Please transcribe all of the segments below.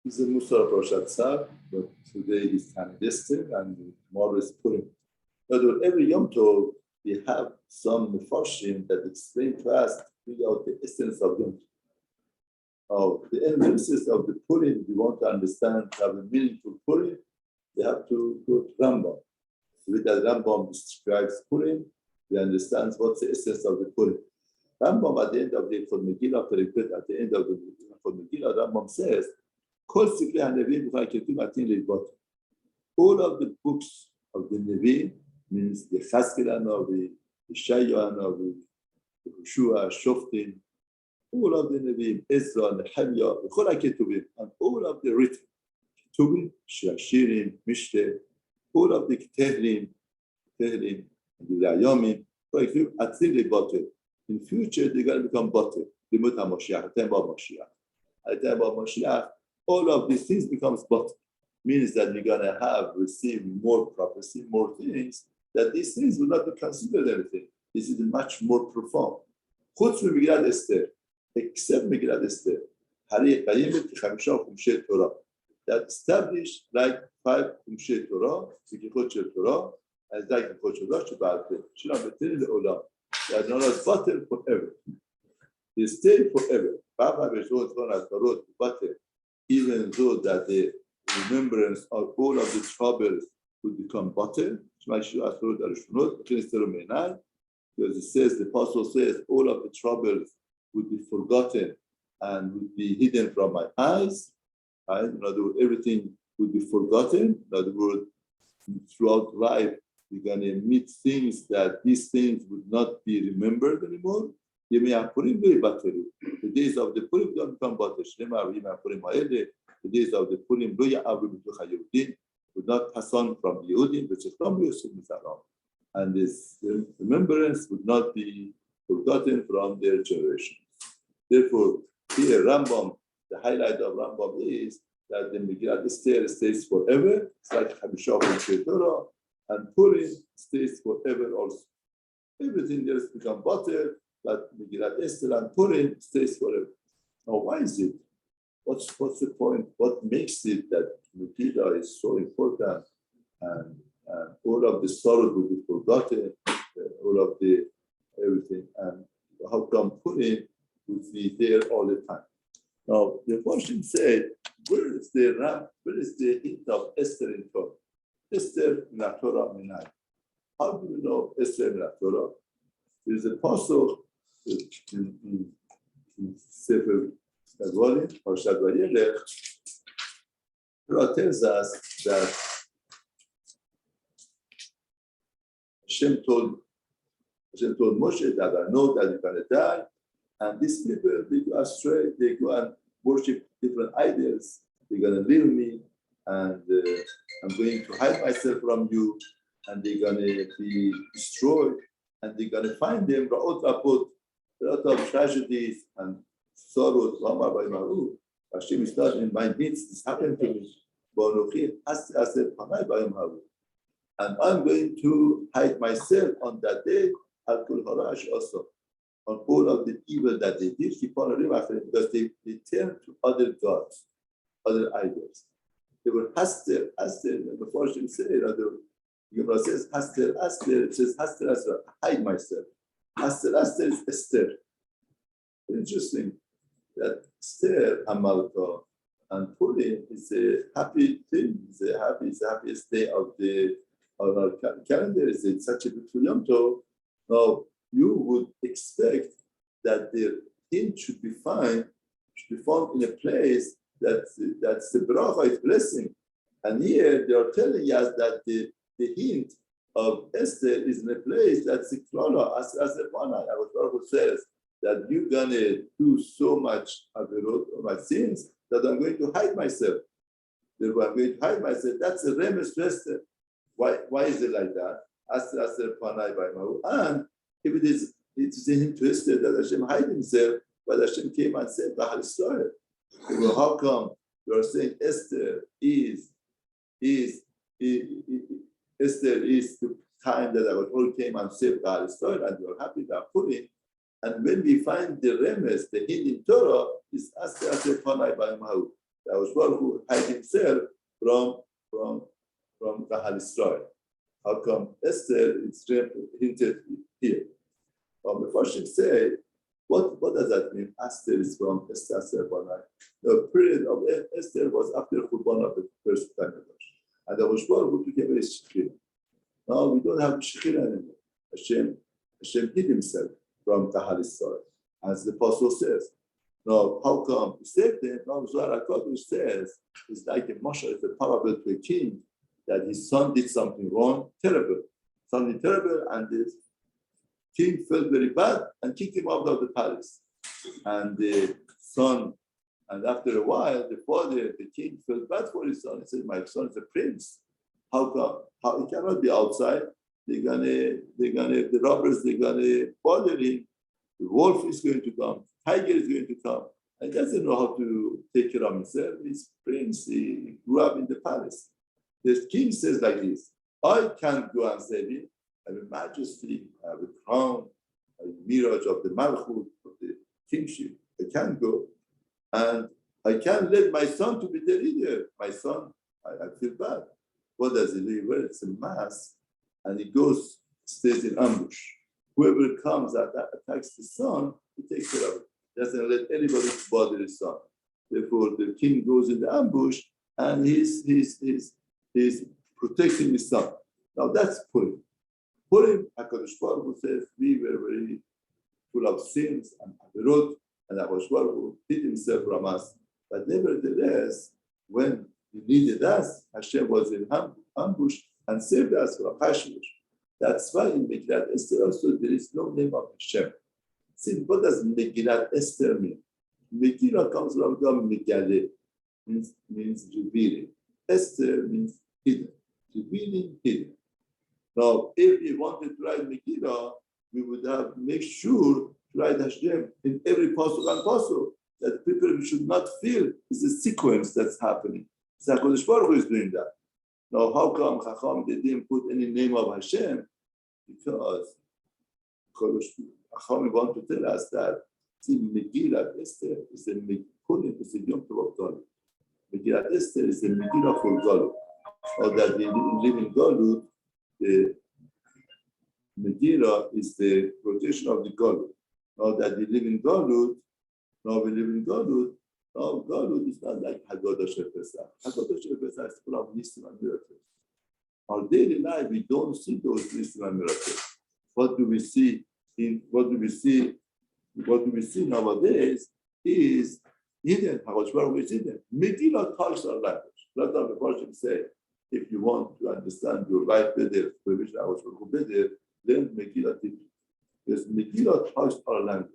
is a Mussar Parashat Tzav, but today is Esther and tomorrow is Purim. But every Yom Tov, we have some Mefarshim that explain to us, figure out the essence of Yom Tov. The emphasis of the Purim, we want to understand, have a meaningful Purim, we have to go to Rambam. With that Rambam describes Purim, we understand what's the essence of the Purim. Rambam at the end of the Megillah, at the end of the Megillah, Rambam says, all of the books of the Nevi, means the Chazkiel of the Yeshaya of the Yehoshua, Shoftim, all of the Nevi, Ezra, Nehemiah, and all of the written Ketubim, Shirim, Mishle, all of the Tehrim, and the Levychaim, until they bottle. In future, they're going to become bottle. The Mashiach, at the time of Mashiach. At the time of Mashiach, all of these things becomes bottle. Means that we're going to receive more prophecy, more things, that these things will not be considered anything. This is much more profound. Chutz Megillat Esther, except Megillat Esther, that established like 5 Chumshei Torah, Zikichot Shel Torah, and like Zikichot Torah, Shabbat, Shilam Betin Le'olam. They are not battle forever. They stay forever. Baba Beshot Tonat Tarot battle, even though that the remembrance of all of the troubles would become battle. Because it says, the apostle says, all of the troubles would be forgotten and would be hidden from my eyes. Right? In other words, everything would be forgotten. In other words, throughout life, we're going to meet things that these things would not be remembered anymore. The days of the Purim don't become battle. The days of the Purim would not pass on from the Yehudim, which is from Yosef, and this remembrance would not be forgotten from their generation. Therefore, here Rambam, the highlight of Rambam is that the Megillat Esther stays forever. It's like Hamishah Chumshei Torah, and Purim stays forever also. Everything else becomes battle, but Megillat Esther and Purim stays forever. Now, why is it? What's the point? What makes it that Megillah is so important and all of the sorrows will be forgotten, all of the everything, and how come Purim would be there all the time? Now, the question said, where is the hint of Esther in Torah? Esther in the Torah Minai. How do we know Esther in the Torah? There is a pasuk in Sefer Agoli, Parashat Vayelech. Torah tells us that Hashem told Moshe that I know that you're going to die, and these people, they go astray, they go and worship different idols. They're going to leave me, and I'm going to hide myself from you, and they're going to be destroyed, and they're going to find them, a lot of tragedies and sorrows. Hashem is not in my midst, this happened to me. And I'm going to hide myself on that day, also, on all of the evil that they did, because they turned to other gods, other idols. They were Haster, before she said it, Gemara says Haster, it says Haster, hide myself. Haster is Esther. Interesting that Esther, Hamalka, and Purim is a happy thing. It's the happiest day of our calendar. It's such a beautiful Yom Tov. Now, you would expect that the hint should be found in a place that's the bracha, is blessing. And here they are telling us that the hint of Esther is in a place that's the klala, as the Pana, our Baruch says, that you're going to do so much averot of my sins that I'm going to hide myself. Therefore, I'm going to hide myself. That's a remes to Esther. Why is it like that? Esther Panai by Mahu. And if it is a hint to Esther that Hashem hide himself, but Hashem came and said, Esther how come you are saying Esther is the time that our Lord came and saved Esther, and you are happy that Purim. And when we find the remes, the hint in Torah is Esther Panai by Mahu. That was one who hid himself from Kahal Israel. How come Esther is hinted here? The Farshim say, what does that mean? Esther is from Esther Serbanai. The period of Esther was after Khurban of the first time. And the Ushbar who became very Shekhinah. Now we don't have Shekhinah anymore. Hashem hid himself from Kahal Israel, as the Apostle says. Now, how come he saved them? Now, Zohar HaKadosh says it's like a Mussar, it's a parable to a king that his son did something wrong, terrible, and the king felt very bad and kicked him out of the palace. And the son, and after a while, the father, the king, felt bad for his son. He said, "My son is a prince. How come? How he cannot be outside? The robbers, they're gonna bother him. The wolf is going to come. Tiger is going to come. And he doesn't know how to take care of himself. He's prince. He grew up in the palace. The king says like this: I can't go and save him. I have a majesty. I have a crown, a mirage of the malchut, of the kingship. I can't go, and I can't let my son to be the leader. My son, I feel bad. What does he do? Well, it's a mass, and he goes, stays in ambush. Whoever comes that attacks the son, he takes care of it. Doesn't let anybody bother his son. Therefore, the king goes in the ambush, and he's protecting his son. Now that's Purim. Purim, HaKadosh Baruch Hu says, we were very full of sins and averot, and HaKadosh Baruch Hu hid himself from us. But nevertheless, when he needed us, Hashem was in ambush and saved us from Hashemut. That's why in Megillat Esther also there is no name of Hashem. See, what does Megillat Esther mean? Megillah comes from the word Megale, means revealing. Esther means hidden, revealing, hidden. Now, if we wanted to write Megillah, we would have make sure to write Hashem in every pasuk and pasuk, that people should not feel it's a sequence that's happening. So HaKadosh Baruch Hu is doing that. Now, how come Chacham they didn't put any name of Hashem? Because Chacham want to tell us that see, Megillat Esther is a Purim, is a Yom Tov of Galut. Megillat Esther is a Megillah for Galut, or that we live in Galut. The Megillah is the protection of the Galut. Now that we live in Galut, now Galut is not like Haggadah Shel Pesach. Haggadah Shel Pesach is full of Nisim and miracles. Our daily life, we don't see those Nisim and miracles. What do we see nowadays is hidden. Hakadosh Baruch Hu is hidden. Megillah talks our language. A lot of the Persian say, if you want to understand your life better, Hakadosh Baruch Hu better, then Megillah teaches. Because Megillah talks our language.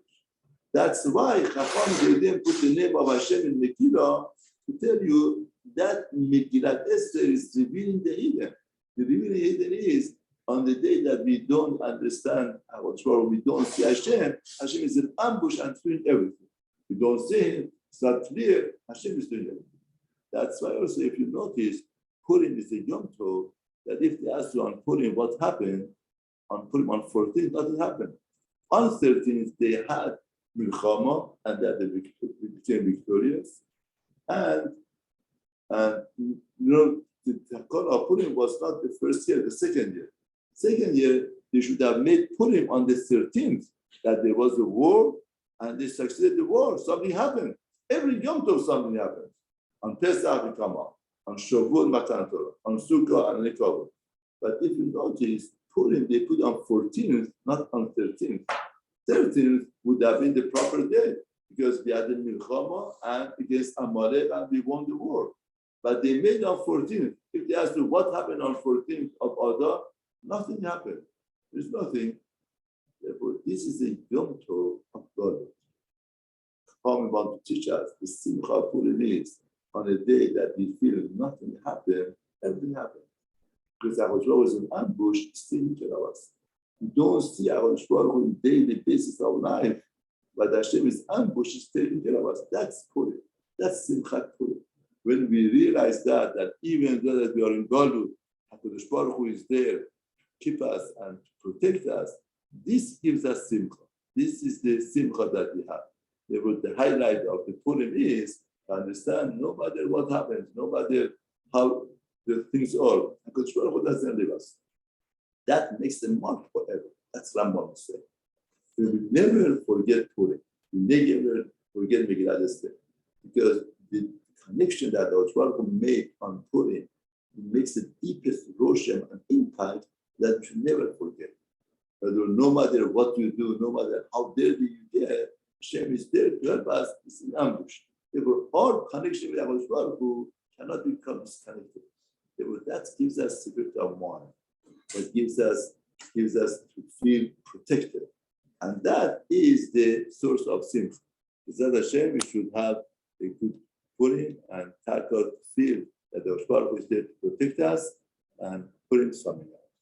That's why Chacham didn't put the name of Hashem in Megillah to tell you that Megillat Esther is revealing the hidden. The revealing hidden is on the day that we don't understand what's wrong, we don't see Hashem. Hashem is in ambush and doing everything. We don't see Him, it's not clear, Hashem is doing everything. That's why also, if you notice, Purim is a Yom Tov, that if they ask you on Purim what happened, on Purim on 14th, nothing happened. On 13th, they had Milchama, and that they became victorious. And you know, the Takon of Purim was not the first year, the second year. Second year, they should have made Purim on the 13th, that there was a war, and they succeeded the war. Something happened. Every Yom Tov, something happened. On Pesach, we come out. On Shavuot, Matan Torah. On Sukkah, and Nekavot. But if you notice, Purim, they put on 14th, not on 13th. 13th would have been the proper day, because we had the Milchama and against Amalek, and we won the war. But they made on 14th. If they ask you what happened on 14th of Adar, nothing happened. There's nothing. Therefore, this is a Yom Tov of God. Chacham want to teach us the Simcha of Purim is on a day that we feel nothing happened, everything happened. Because our Baruch is an ambush, still taking care of us. We don't see our Baruch on a daily basis of life, but Hashem is ambush, is taking care of us. That's Purim. That's Simchat Purim. When we realize that even though that we are in Galut, HaKadosh Baruch Hu is there, keep us and protect us, this gives us Simcha. This is the Simcha that we have. Therefore, the highlight of the Purim is understand no matter what happens, no matter how the things are, HaKadosh Baruch Hu doesn't leave us. That makes the mark forever. That's Rambam say. We will never forget Purim. We never forget Megillat Esther. Because the connection that HaKadosh Baruch Hu made on Purim, it makes the deepest roshem and impact that we should never forget. No matter what you do, no matter how dirty you get, Hashem is there to help us. It's an ambush. Therefore, our connection with HaKadosh Baruch Hu cannot become disconnected. Therefore, that gives us security of mind. That gives us to feel protected. And that is the source of simcha. B'ezrat Hashem, we should have a good Purim and Tarkot feel that the Baruch Hu is there to protect us and Purim Samina.